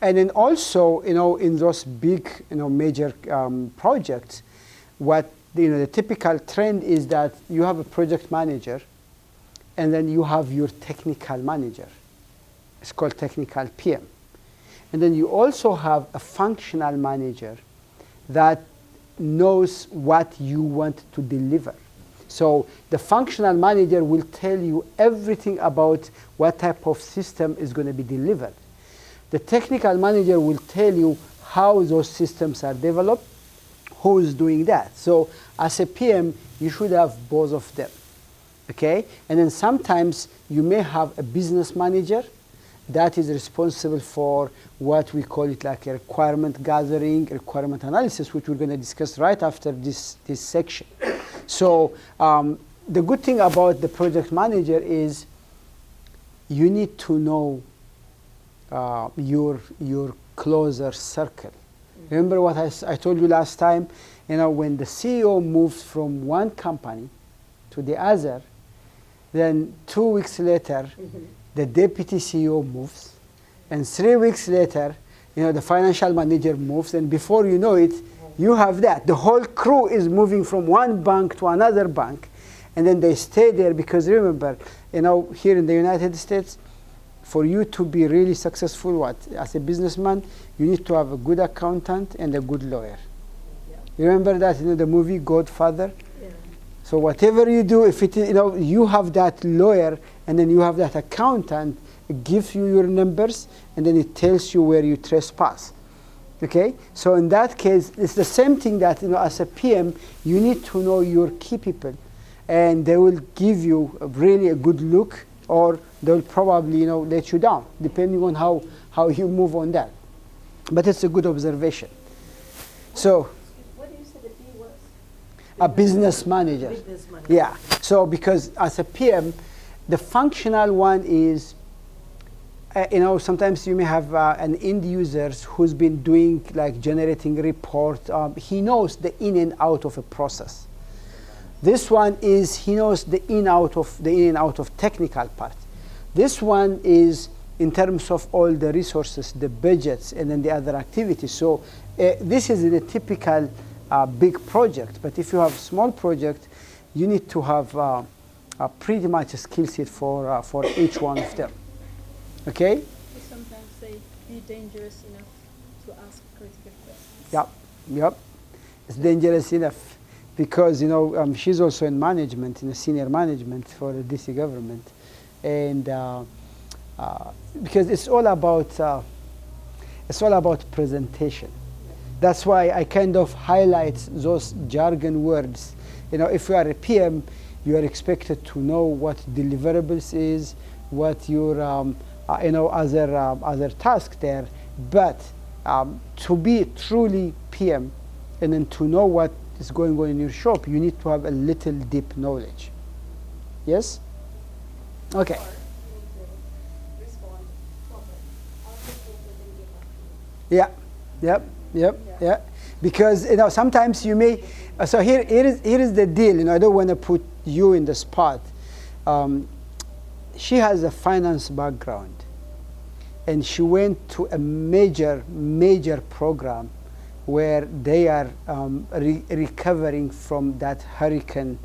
And then also, in those big, major projects, what the typical trend is that you have a project manager, and then you have your technical manager. It's called technical PM. And then you also have a functional manager that knows what you want to deliver. So the functional manager will tell you everything about what type of system is going to be delivered. The technical manager will tell you how those systems are developed, who is doing that. So as a PM, you should have both of them. Okay? And then sometimes you may have a business manager that is responsible for what we call it like a requirement gathering, requirement analysis, which we're going to discuss right after this section. So the good thing about the project manager is you need to know your closer circle. Remember what I told you last time? When the CEO moves from one company to the other, then 2 weeks later, the deputy CEO moves, and 3 weeks later, the financial manager moves, and before you know it, you have that. The whole crew is moving from one bank to another bank, and then they stay there because remember, here in the United States, for you to be really successful, as a businessman, you need to have a good accountant and a good lawyer. Yeah. You remember that in the movie Godfather? Yeah. So whatever you do, if it you have that lawyer and then you have that accountant, it gives you your numbers and then it tells you where you trespass. Okay? So in that case, it's the same thing that as a PM, you need to know your key people, and they will give you really a good look, or they'll probably let you down, depending on how you move on that. But it's a good observation. So, what do you say the B was? A business manager. Business manager. Yeah. So because as a PM, the functional one is, sometimes you may have an end user who's been doing like generating report. He knows the in and out of a process. This one is he knows the in and out of technical part. This one is in terms of all the resources, the budgets, and then the other activities. So this is in a typical big project. But if you have a small project, you need to have pretty much a skill set for each one of them. Okay? We sometimes say be dangerous enough to ask critical questions. Yep. It's dangerous enough. Because she's also in management, in a senior management for the DC government, and because it's all about presentation. That's why I kind of highlight those jargon words. If you are a PM, you are expected to know what deliverables is, what your other task there, but to be truly PM, and then to know what is going on in your shop, you need to have a little deep knowledge. Yes? Okay. Yeah. Because sometimes you may. So here is the deal. I don't want to put you in the spot. She has a finance background, and she went to a major program where they are recovering from that Hurricane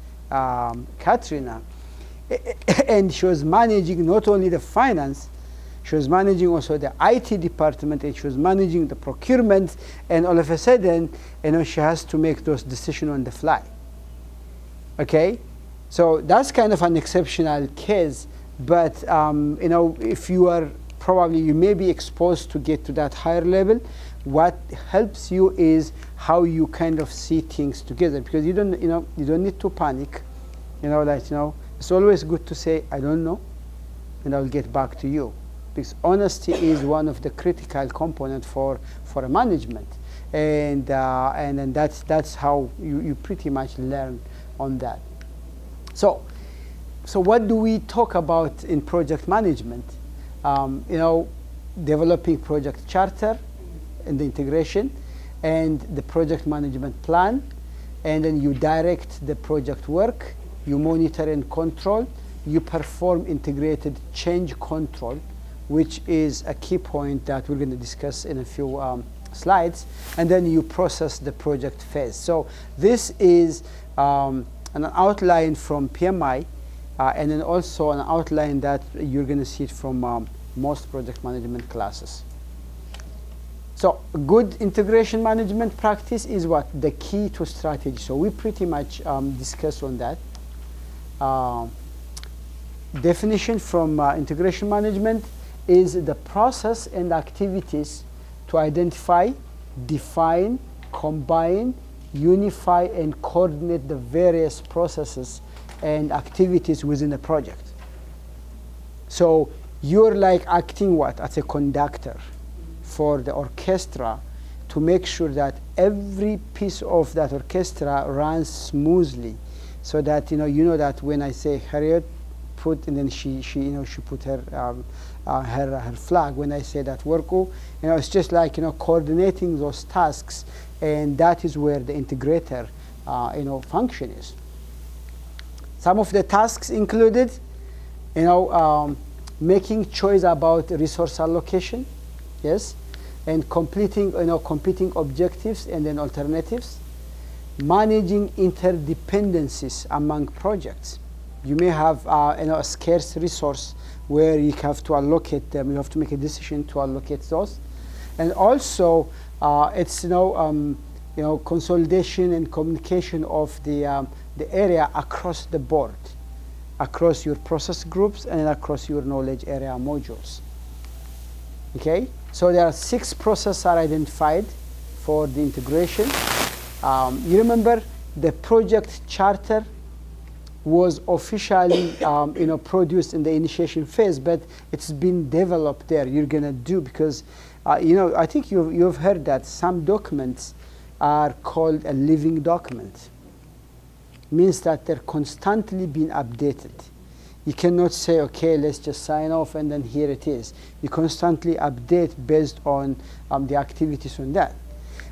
Katrina. And she was managing not only the finance, she was managing also the IT department, and she was managing the procurement, and all of a sudden, she has to make those decisions on the fly. Okay? So that's kind of an exceptional case, but if you are you may be exposed to get to that higher level. What helps you is how you kind of see things together, because you don't need to panic. It's always good to say I don't know, and I'll get back to you, because honesty is one of the critical components for a management, and then that's how you pretty much learn on that. So what do we talk about in project management? Developing project charter and the integration, and the project management plan, and then you direct the project work, you monitor and control, you perform integrated change control, which is a key point that we're going to discuss in a few slides, and then you process the project phase. So this is an outline from PMI, and then also an outline that you're going to see it from most project management classes. So good integration management practice is what? The key to strategy. So we pretty much discussed on that. Definition from integration management is the process and activities to identify, define, combine, unify, and coordinate the various processes and activities within a project. So you're like acting what? As a conductor for the orchestra to make sure that every piece of that orchestra runs smoothly, so that you know that when I say Harriet, put, and then she put her her flag. When I say that Worku, it's just like coordinating those tasks, and that is where the integrator function is. Some of the tasks included, making choice about resource allocation, yes, and completing competing objectives and then alternatives, managing interdependencies among projects. You may have a scarce resource where you have to allocate them. You have to make a decision to allocate those, and also it's consolidation and communication of the area across the board, across your process groups and across your knowledge area modules. Okay, so there are 6 processes are identified for the integration. You remember the project charter was officially produced in the initiation phase, but it's been developed there. You're gonna do, because I think you've heard that some documents are called a living document. Means that they're constantly being updated. You cannot say, okay, let's just sign off and then here it is. You constantly update based on the activities on that.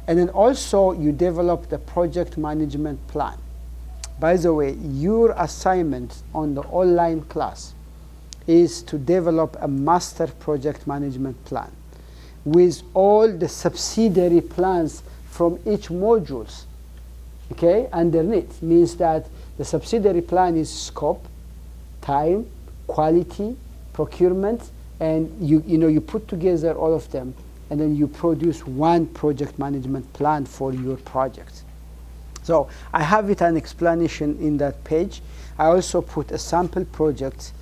And then also you develop the project management plan. By the way, your assignment on the online class is to develop a master project management plan with all the subsidiary plans from each modules. Okay, underneath means that the subsidiary plan is scope, time, quality, procurement, and you put together all of them, and then you produce one project management plan for your project. So I have it an explanation in that page. I also put a sample project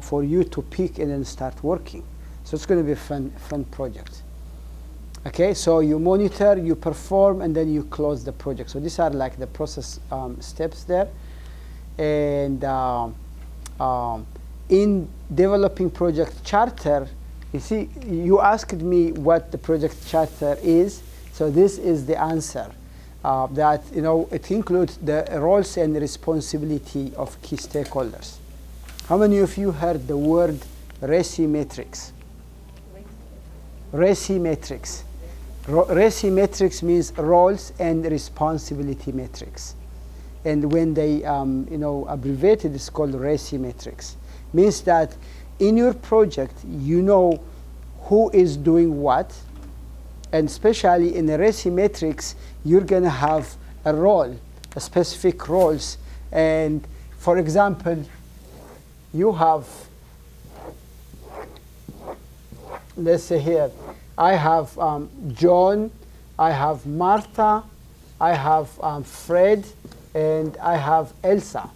for you to pick and then start working. So it's going to be a fun project. Okay, so you monitor, you perform, and then you close the project. So these are like the process steps there. And in developing project charter, you see, you asked me what the project charter is. So this is the answer. That it includes the roles and responsibility of key stakeholders. How many of you heard the word RESI matrix? RESI matrix. RESI matrix means roles and responsibility matrix, and when they abbreviated, it's called RESI matrix. Means that in your project you know who is doing what, and especially in the RESI matrix you're gonna have a role, a specific roles. And for example, you have, let's say here, I have John, I have Martha, I have Fred, and I have Elsa.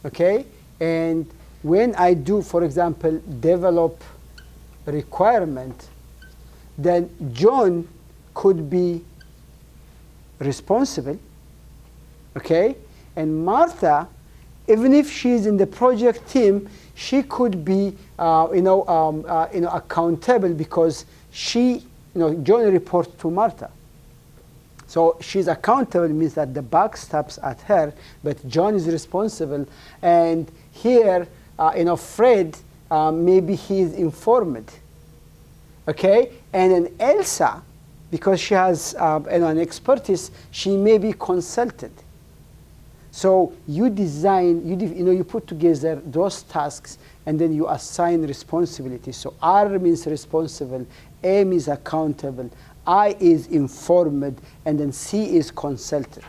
Okay, and when I do, for example, develop a requirement, then John could be responsible, okay, and Martha, even if she's in the project team, she could be accountable, because she, John reports to Martha. So she's accountable, means that the buck stops at her, but John is responsible. And here, Fred, maybe he is informed, okay? And then Elsa, because she has an expertise, she may be consulted. So you design, you put together those tasks, and then you assign responsibility. So R means responsible, A means accountable, I is informed, and then C is consulted.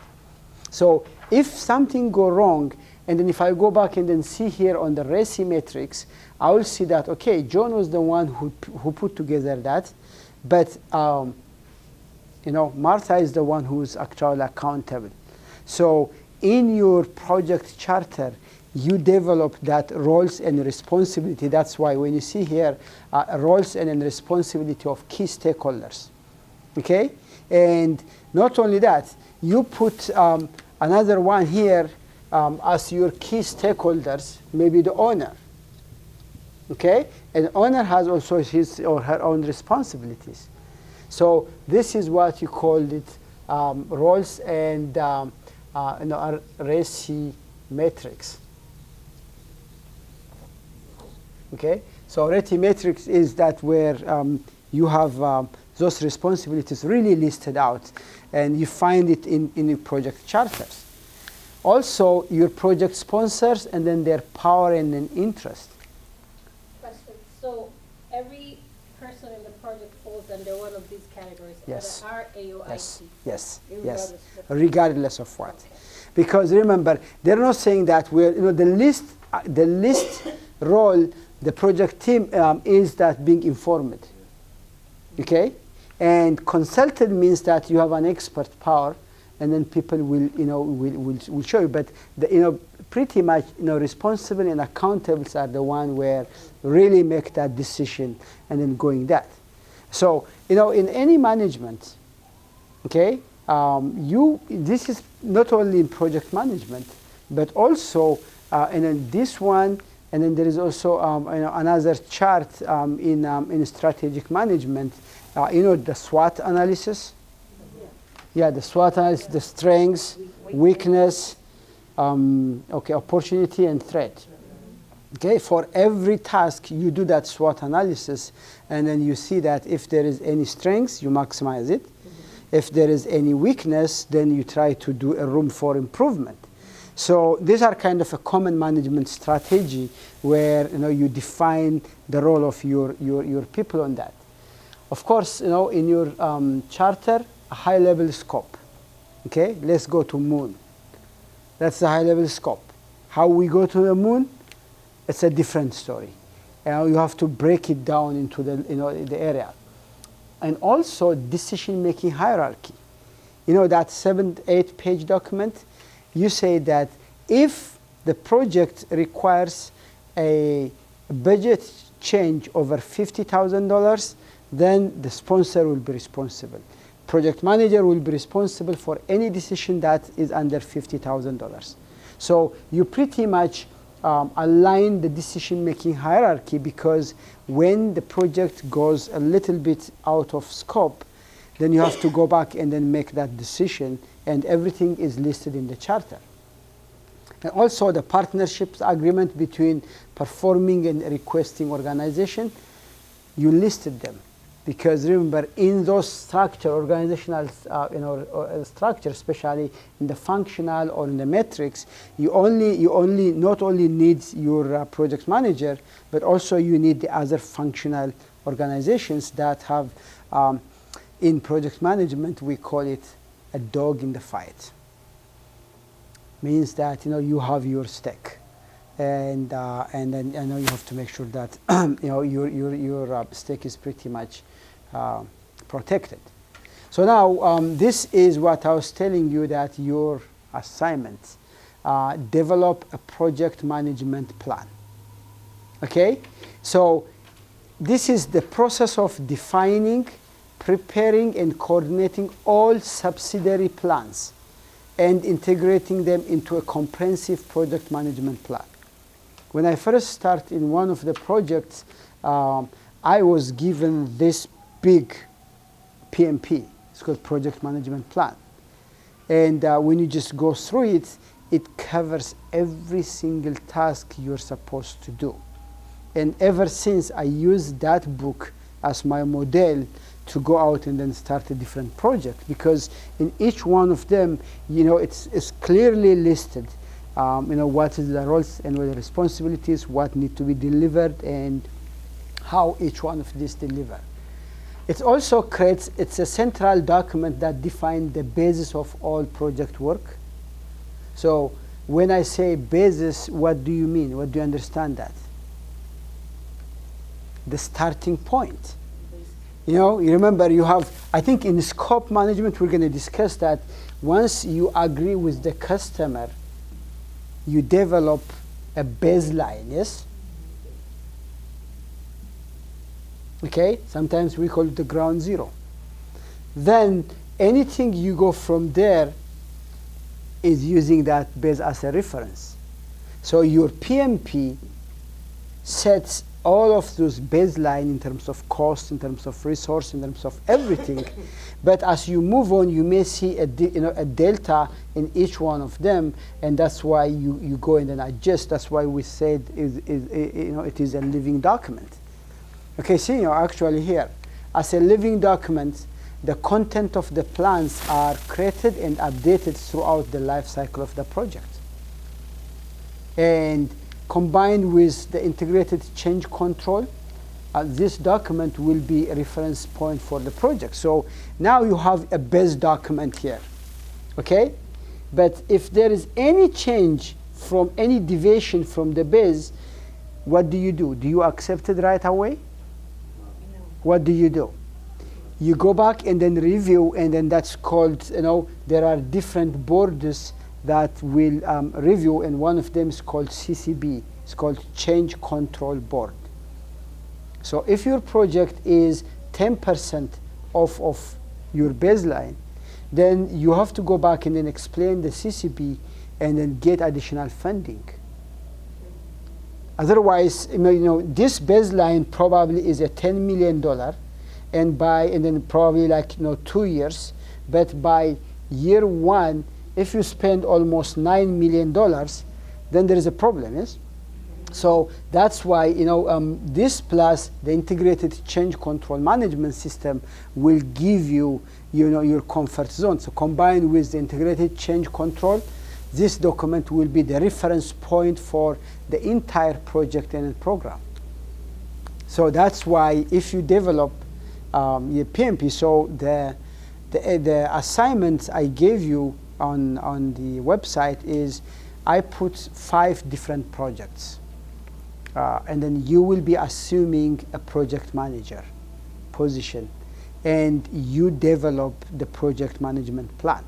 So if something go wrong, and then if I go back and then see here on the RACI matrix, I will see that, okay, John was the one who put together that, but Martha is the one who's actually accountable. So in your project charter, you develop that roles and responsibility. That's why when you see here roles and responsibility of key stakeholders, okay? And not only that, you put another one here as your key stakeholders, maybe the owner, okay? And owner has also his or her own responsibilities. So this is what you call it roles and RACI matrix. Okay, so RACI matrix is that where you have those responsibilities really listed out, and you find it in your project charters. Also, your project sponsors and then their power and an interest. Question. So every person in the project falls under one of these categories, yes. either R, A, or yes. IT. Yes, Regardless yes, of regardless of what. Okay. Because remember, they're not saying that we're, the list role, the project team is that being informed, okay? And consulted means that you have an expert power, and then people will, will show you. But pretty much, responsible and accountables are the one where really make that decision and then going that. So, in any management, okay, this is not only in project management, but also, and then this one, and then there is also another chart in strategic management. The SWOT analysis. Yeah, the SWOT analysis, the strengths, weakness, opportunity and threat. Okay, for every task you do that SWOT analysis, and then you see that if there is any strengths, you maximize it. If there is any weakness, then you try to do a room for improvement. So these are kind of a common management strategy where you define the role of your people on that. Of course, in your charter, a high-level scope. Okay, let's go to moon. That's the high-level scope. How we go to the moon, it's a different story. You have to break it down into the area. And also decision-making hierarchy. That 7-8 page document, you say that if the project requires a budget change over $50,000, then the sponsor will be responsible. Project manager will be responsible for any decision that is under $50,000. So you pretty much align the decision-making hierarchy, because when the project goes a little bit out of scope, then you have to go back and then make that decision, and everything is listed in the charter. And also the partnerships agreement between performing and requesting organization, you listed them. Because remember, in those organizational structure, especially in the functional or in the metrics, you not only need your project manager, but also you need the other functional organizations that have, in project management, we call it a dog in the fight. Means that you have your stake, and then you have to make sure that your stake is pretty much protected. So now this is what I was telling you, that your assignment, develop a project management plan. Okay, so this is the process of defining, preparing and coordinating all subsidiary plans and integrating them into a comprehensive project management plan. When I first started in one of the projects, I was given this big PMP. It's called Project Management Plan. And when you just go through it, it covers every single task you're supposed to do. And ever since, I used that book as my model to go out and then start a different project, because in each one of them, it's clearly listed, what is the roles and what the responsibilities, what need to be delivered, and how each one of these deliver. It also creates, it's a central document that defines the basis of all project work. So when I say basis, what do you mean? What do you understand that? The starting point. You remember you have, I think in scope management, we're going to discuss that once you agree with the customer, you develop a baseline, yes? Okay, sometimes we call it the ground zero. Then anything you go from there is using that base as a reference. So your PMP sets all of those baseline in terms of cost, in terms of resource, in terms of everything. But as you move on, you may see a delta in each one of them, and that's why you go in and adjust. That's why we said it is a living document. Okay, see, actually here, as a living document, the content of the plans are created and updated throughout the life cycle of the project. And combined with the integrated change control, this document will be a reference point for the project. So now you have a base document here, okay? But if there is any change from any deviation from the base, what do? Do you accept it right away? No. What do? You go back and then review, and then that's called, there are different boards that will review, and one of them is called CCB. It's called Change Control Board. So if your project is 10% of your baseline, then you have to go back and then explain the CCB and then get additional funding. Otherwise, this baseline probably is a $10 million, and then probably like 2 years, but by year one, if you spend almost $9 million, then there is a problem, yes? So that's why this plus the integrated change control management system will give you your comfort zone. So combined with the integrated change control, this document will be the reference point for the entire project and program. So that's why if you develop your PMP, so the assignments I gave you on the website is I put 5 different projects. And then you will be assuming a project manager position, and you develop the project management plan.